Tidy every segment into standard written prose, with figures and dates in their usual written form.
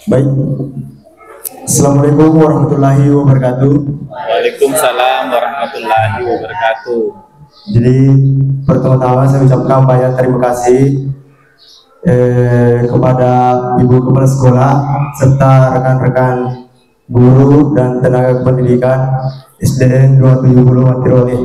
Baik. Assalamualaikum warahmatullahi wabarakatuh. Waalaikumsalam warahmatullahi wabarakatuh. Jadi pertama-tama saya ucapkan banyak terima kasih kepada Ibu Kepala Sekolah serta rekan-rekan guru dan tenaga pendidikan SDN 270 Matirole.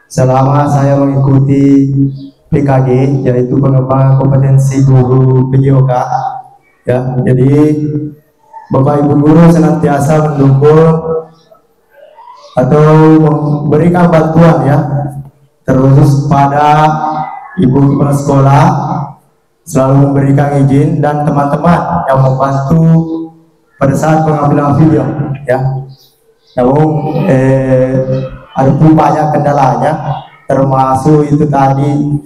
Selama saya mengikuti PKG, yaitu pengembangan kompetensi guru PJOK, ya, jadi Bapak Ibu guru senantiasa mendukung atau memberikan bantuan, ya, terus pada Ibu Kepala Sekolah, selalu memberikan izin dan teman-teman yang membantu pada saat pengambilan video, ya. Namun ada pun banyak kendalanya, termasuk itu tadi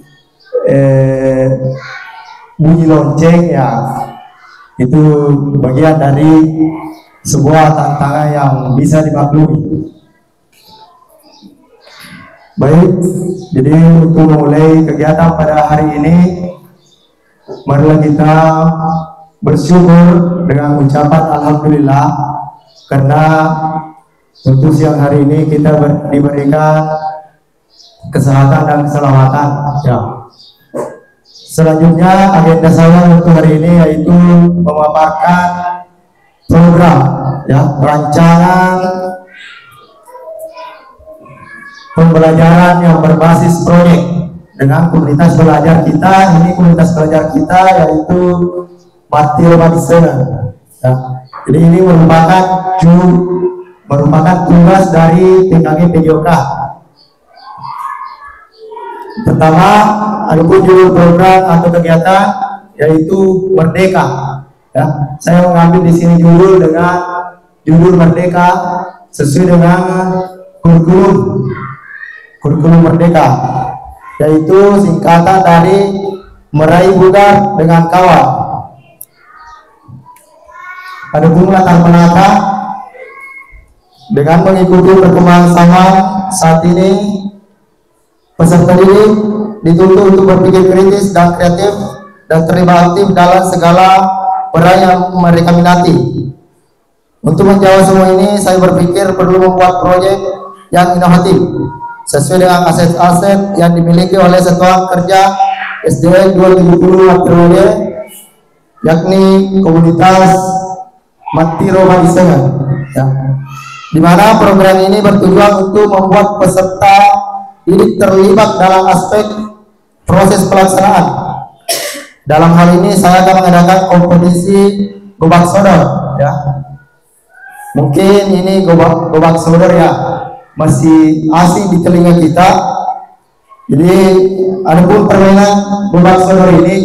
bunyi lonceng, ya, itu bagian dari sebuah tantangan yang bisa dimaklumi. Baik, jadi untuk memulai kegiatan pada hari ini, marilah kita bersyukur dengan ucapan alhamdulillah karena untuk siang hari ini kita diberikan kesehatan dan keselamatan, ya. Selanjutnya agenda saya untuk hari ini yaitu memaparkan program, ya, rancangan pembelajaran yang berbasis proyek dengan komunitas belajar kita. Ini komunitas belajar kita yaitu Matirole, ya. Jadi ini merupakan tugas dari PKG PJOK. Pertama, ada judul program atau kegiatan yaitu Merdeka, ya. Saya mengambil di sini judul Merdeka sesuai dengan kurikulum Merdeka, yaitu singkatan dari meraih bugar dengan kawan. Pada latar belakang dengan mengikuti perkembangan zaman saat ini, peserta didik dituntut untuk berpikir kritis dan kreatif dan terlibat aktif dalam segala peran yang mereka minati. Untuk menjawab semua ini, saya berpikir perlu membuat proyek yang inovatif sesuai dengan aset-aset yang dimiliki oleh satuan kerja SDN 270 Matirole, yakni komunitas Matirole, ya. Di mana program ini bertujuan untuk membuat peserta didik terlibat dalam aspek proses pelaksanaan. Dalam hal ini saya akan mengadakan kompetisi gobak sodor, ya. Mungkin ini gobak sodor, ya, masih asing di telinga kita. Jadi adapun permainan gobak sodor ini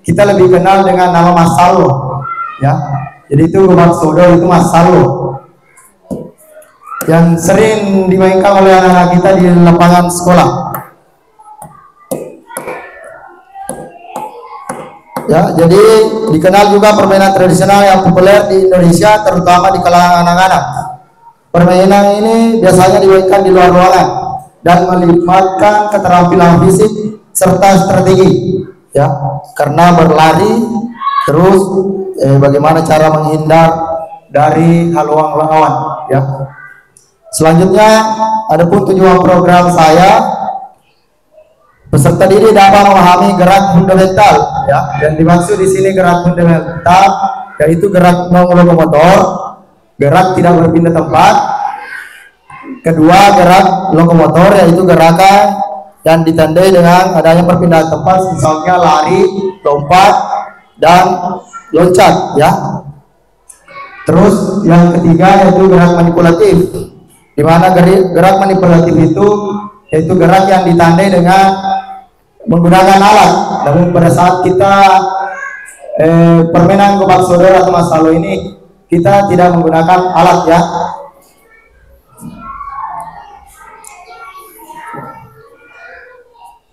kita lebih kenal dengan nama masalo, ya. Jadi itu gobak sodor itu masalo yang sering dimainkan oleh anak-anak kita di lapangan sekolah, ya. Jadi dikenal juga permainan tradisional yang populer di Indonesia, terutama di kalangan anak-anak. Permainan ini biasanya dimainkan di luar ruangan dan melibatkan keterampilan fisik serta strategi, ya, karena berlari terus bagaimana cara menghindar dari haluan lawan, ya. Selanjutnya, adapun tujuan program saya, peserta didik dapat memahami gerak fundamental, ya, dan dimaksud di sini gerak fundamental yaitu gerak lokomotor, gerak tidak berpindah tempat. Kedua, gerak lokomotor yaitu gerakan yang ditandai dengan adanya perpindahan tempat, misalnya lari, lompat, dan loncat, ya. Terus yang ketiga yaitu gerak manipulatif, di mana gerak manipulatif itu yaitu gerak yang ditandai dengan menggunakan alat. Namun pada saat kita permainan gobak sodor atau masalo ini kita tidak menggunakan alat, ya.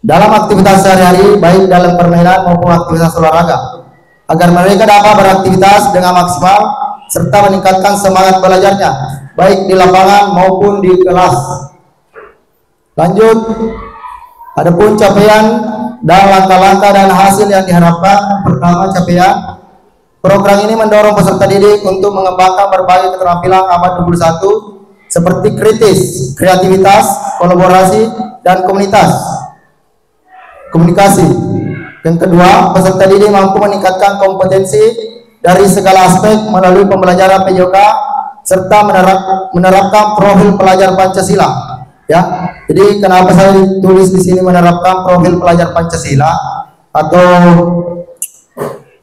Dalam aktivitas sehari-hari, baik dalam permainan maupun aktivitas olahraga, agar mereka dapat beraktivitas dengan maksimal serta meningkatkan semangat belajarnya, baik di lapangan maupun di kelas. Lanjut, adapun capaian dan langkah-langkah dan hasil yang diharapkan. Pertama, capaian Program ini mendorong peserta didik untuk mengembangkan berbagai keterampilan abad 21 seperti kritis, kreativitas, kolaborasi, dan komunikasi. Yang kedua, peserta didik mampu meningkatkan kompetensi dari segala aspek melalui pembelajaran PJOK serta menerapkan profil pelajar Pancasila. Ya, jadi kenapa saya tulis di sini menerapkan profil pelajar Pancasila atau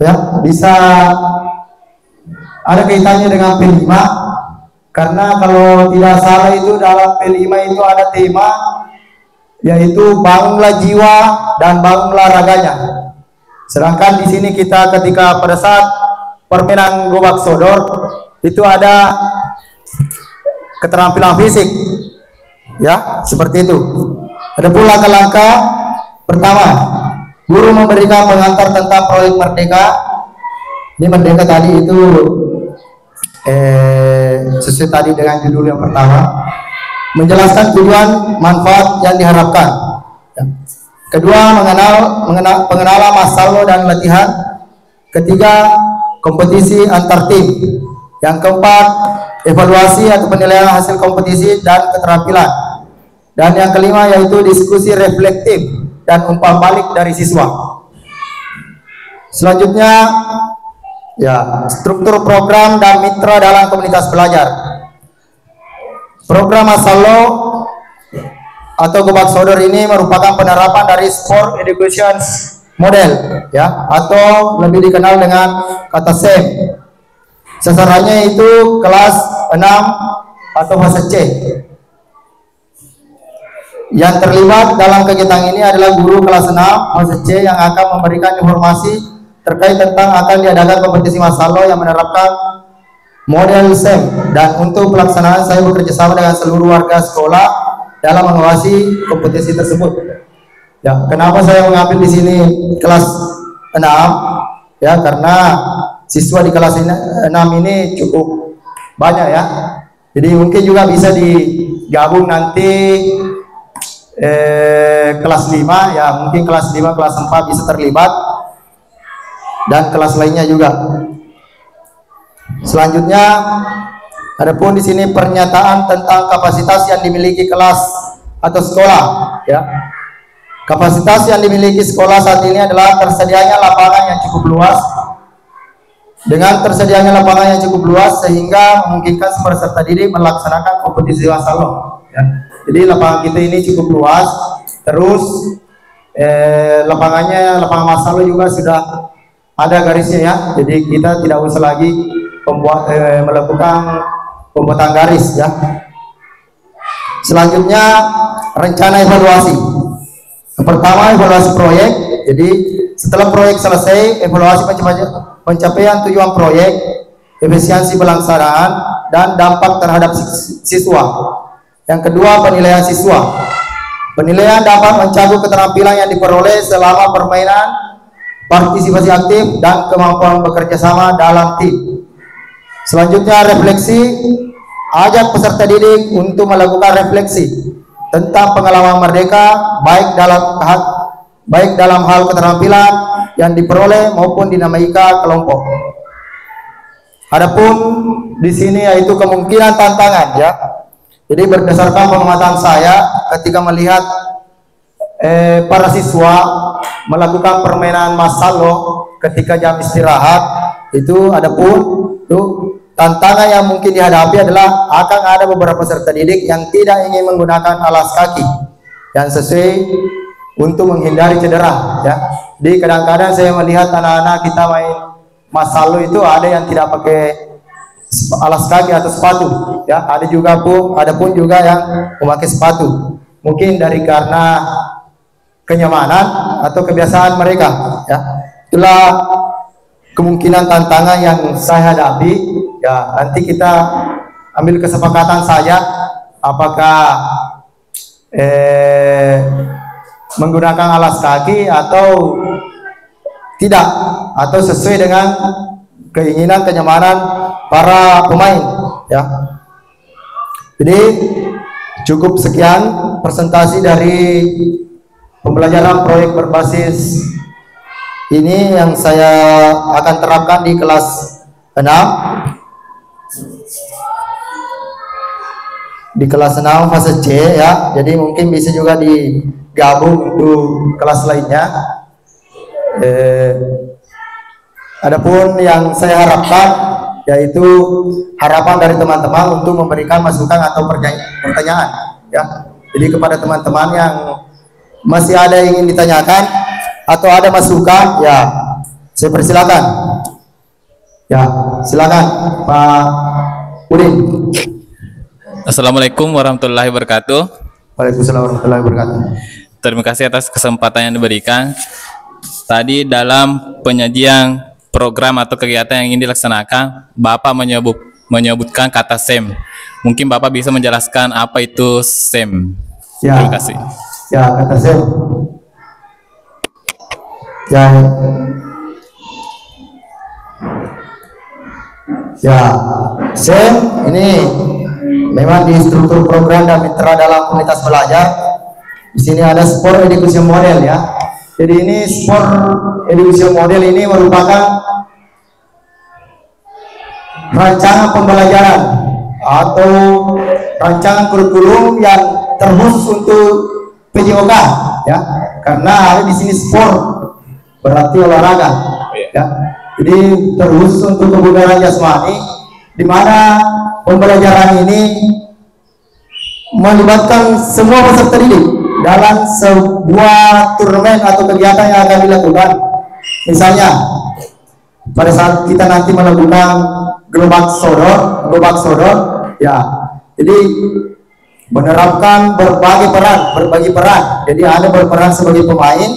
ya bisa ada kaitannya dengan P5 karena kalau tidak salah itu dalam P5 itu ada tema yaitu bangunlah jiwa dan bangunlah raganya. Sedangkan di sini kita ketika pada saat permainan gobak sodor itu ada keterampilan fisik ya seperti itu. Ada pula langkah-langkah pertama, guru memberikan pengantar tentang proyek Merdeka. Ini Merdeka tadi itu sesuai tadi dengan judul yang pertama, menjelaskan tujuan manfaat yang diharapkan. Kedua, pengenalan masalah dan latihan. Ketiga, kompetisi antar tim. Yang keempat, evaluasi atau penilaian hasil kompetisi dan keterampilan. Dan yang kelima yaitu diskusi reflektif dan umpan balik dari siswa. Selanjutnya ya, struktur program dan mitra dalam komunitas belajar. Program Masalo atau Gobak Sodor ini merupakan penerapan dari Sport Education Model ya, atau lebih dikenal dengan kata SEM. Sasarannya itu kelas 6 atau fase C. Yang terlibat dalam kegiatan ini adalah guru kelas 6 fase C yang akan memberikan informasi terkait tentang akan diadakan kompetisi Masalo yang menerapkan model SEM, dan untuk pelaksanaan saya bekerjasama dengan seluruh warga sekolah dalam mengawasi kompetisi tersebut. Ya, kenapa saya mengambil di sini kelas 6? Ya, karena siswa di kelas 6 ini cukup banyak ya. Jadi mungkin juga bisa digabung nanti kelas 5 ya, mungkin kelas 5, kelas 4 bisa terlibat dan kelas lainnya juga. Selanjutnya, adapun di sini pernyataan tentang kapasitas yang dimiliki kelas atau sekolah ya. Kapasitas yang dimiliki sekolah saat ini adalah tersedianya lapangan yang cukup luas. Dengan tersedianya lapangan yang cukup luas sehingga memungkinkan peserta didik melaksanakan kompetisi Masalo ya. Jadi lapangan kita ini cukup luas. Terus lapangan Masalo juga sudah ada garisnya ya. Jadi kita tidak usah lagi melakukan pembuatan garis ya. Selanjutnya rencana evaluasi. Yang pertama, evaluasi proyek. Jadi setelah proyek selesai, evaluasi pencapaian tujuan proyek, efisiensi pelaksanaan, dan dampak terhadap siswa. Yang kedua, penilaian siswa. Penilaian dapat mencakup keterampilan yang diperoleh selama permainan, partisipasi aktif, dan kemampuan bekerja sama dalam tim. Selanjutnya, refleksi. Ajak peserta didik untuk melakukan refleksi tentang pengalaman Merdeka, baik dalam hal keterampilan yang diperoleh maupun dinamika kelompok. Adapun di sini yaitu kemungkinan tantangan ya. Jadi berdasarkan pengamatan saya ketika melihat para siswa melakukan permainan Masalo ketika jam istirahat, itu adapun tantangan yang mungkin dihadapi adalah akan ada beberapa peserta didik yang tidak ingin menggunakan alas kaki yang sesuai untuk menghindari cedera ya. Jadi kadang-kadang saya melihat anak-anak kita main Masalo itu ada yang tidak pakai alas kaki atau sepatu ya. Ada pun juga yang memakai sepatu. Mungkin karena kenyamanan atau kebiasaan mereka ya. Itulah kemungkinan tantangan yang saya hadapi ya. Nanti kita ambil kesepakatan saja apakah menggunakan alas kaki atau tidak, atau sesuai dengan keinginan kenyamanan para pemain ya. Jadi cukup sekian presentasi dari pembelajaran proyek berbasis Ini yang saya akan terapkan di kelas 6. Di kelas 6 fase C ya. Jadi mungkin bisa juga digabung untuk kelas lainnya. Adapun yang saya harapkan yaitu harapan dari teman-teman untuk memberikan masukan atau pertanyaan ya. Jadi kepada teman-teman yang masih ada yang ingin ditanyakan atau ada masukan ya, saya persilakan. Ya, silakan Pak Udin. Assalamualaikum warahmatullahi wabarakatuh. Waalaikumsalam warahmatullahi wabarakatuh. Terima kasih atas kesempatan yang diberikan. Tadi dalam penyajian program atau kegiatan yang ingin dilaksanakan, Bapak menyebutkan kata SEM. Mungkin Bapak bisa menjelaskan apa itu SEM. Ya. Terima kasih. Ya, kata SEM. Ya, SEM ini memang di struktur program dan mitra dalam komunitas belajar. Di sini ada Sport Education Model ya. Jadi ini Sport Education Model ini merupakan rancangan pembelajaran atau rancangan kurikulum yang terkhusus untuk PJOK ya. Karena ada di sini sport berarti olahraga ya. Jadi terkhusus untuk kebugaran jasmani, di mana pembelajaran ini melibatkan semua peserta didik dalam sebuah turnamen atau kegiatan yang akan dilakukan. Misalnya pada saat kita nanti melakukan gelombang sodor ya, jadi menerapkan berbagi peran. Jadi ada berperan sebagai pemain,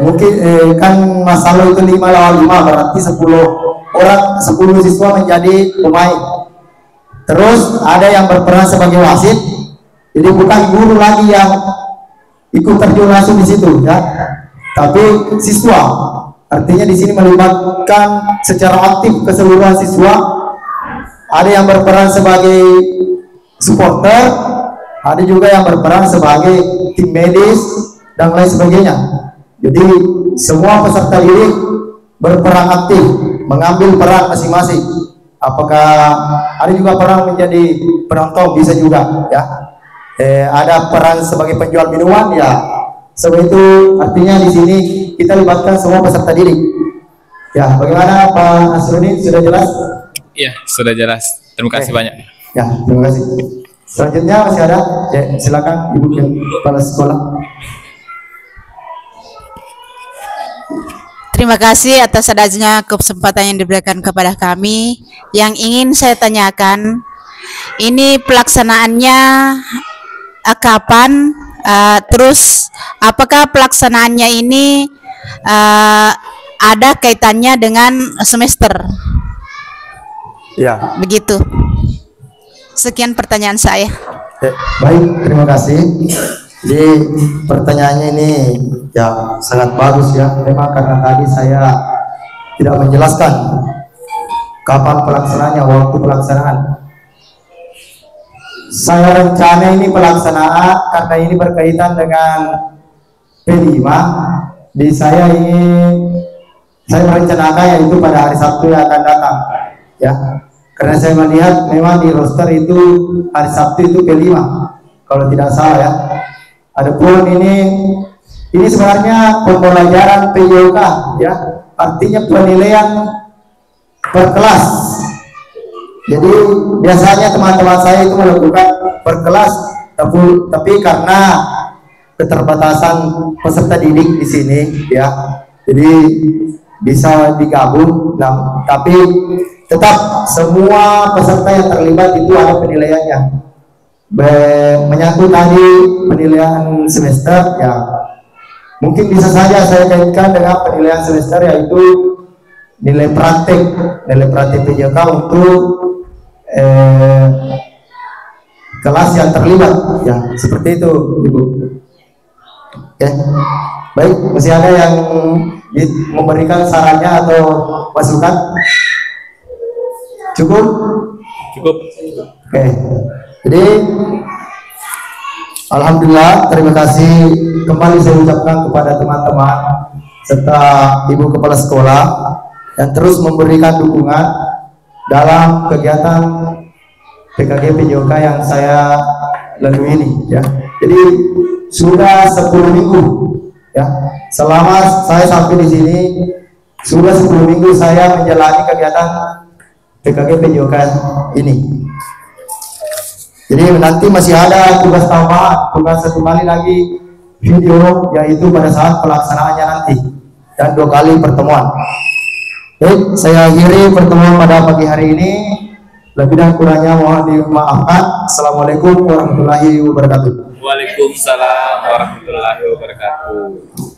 mungkin kan masalah itu 5 lawan 5, berarti 10 siswa menjadi pemain. Terus ada yang berperan sebagai wasit, jadi bukan guru lagi yang ikut terjun langsung di situ ya, tapi siswa. Artinya di sini melibatkan secara aktif keseluruhan siswa. Ada yang berperan sebagai supporter, ada juga yang berperan sebagai tim medis dan lain sebagainya. Jadi semua peserta didik berperan aktif, mengambil peran masing-masing. Apakah ada juga peran menjadi penonton, bisa juga ya. Ada peran sebagai penjual minuman ya. Seperti itu, artinya di sini kita libatkan semua peserta didik. Ya, bagaimana Pak Asruni, sudah jelas? Iya, sudah jelas. Terima kasih banyak. Ya, terima kasih. Selanjutnya masih ada, ya, silakan Ibu Kepala Sekolah. Terima kasih atas adanya kesempatan yang diberikan kepada kami. Yang ingin saya tanyakan, ini pelaksanaannya kapan? Terus apakah pelaksanaannya ini ada kaitannya dengan semester? Ya. Begitu. Sekian pertanyaan saya. Baik, terima kasih. Jadi pertanyaannya ini ya sangat bagus ya. Memang karena tadi saya tidak menjelaskan kapan pelaksanaannya, waktu pelaksanaan. Saya rencana ini pelaksanaan karena ini berkaitan dengan P5. Di saya merencanakan yaitu pada hari Sabtu yang akan datang ya. Karena saya melihat memang di roster itu hari Sabtu itu P5 kalau tidak salah ya. Adapun ini sebenarnya pembelajaran PJOK ya, artinya penilaian per kelas. Jadi biasanya teman-teman saya itu melakukan per kelas, tapi karena keterbatasan peserta didik di sini ya, jadi bisa digabung. Nah, tapi tetap semua peserta yang terlibat itu ada penilaiannya. Menyangkut tadi penilaian semester ya, mungkin bisa saja saya kaitkan dengan penilaian semester, yaitu nilai praktik PJOK untuk kelas yang terlibat ya, seperti itu Ibu. Oke, baik, masih ada yang memberikan sarannya atau masukan? Cukup? Oke, jadi alhamdulillah, terima kasih kembali saya ucapkan kepada teman-teman serta Ibu Kepala Sekolah yang terus memberikan dukungan dalam kegiatan PKG PJOK yang saya lalui ini ya. Jadi sudah 10 minggu ya. Selama saya sampai di sini sudah 10 minggu saya menjalani kegiatan PKG PJOK ini. Jadi nanti masih ada tugas tambahan, tugas satu kali lagi video, yaitu pada saat pelaksanaannya nanti, dan 2 kali pertemuan. Baik, saya akhiri pertemuan pada pagi hari ini. Lebih dan kurangnya mohon dimaafkan. Assalamualaikum warahmatullahi wabarakatuh. Waalaikumsalam warahmatullahi wabarakatuh.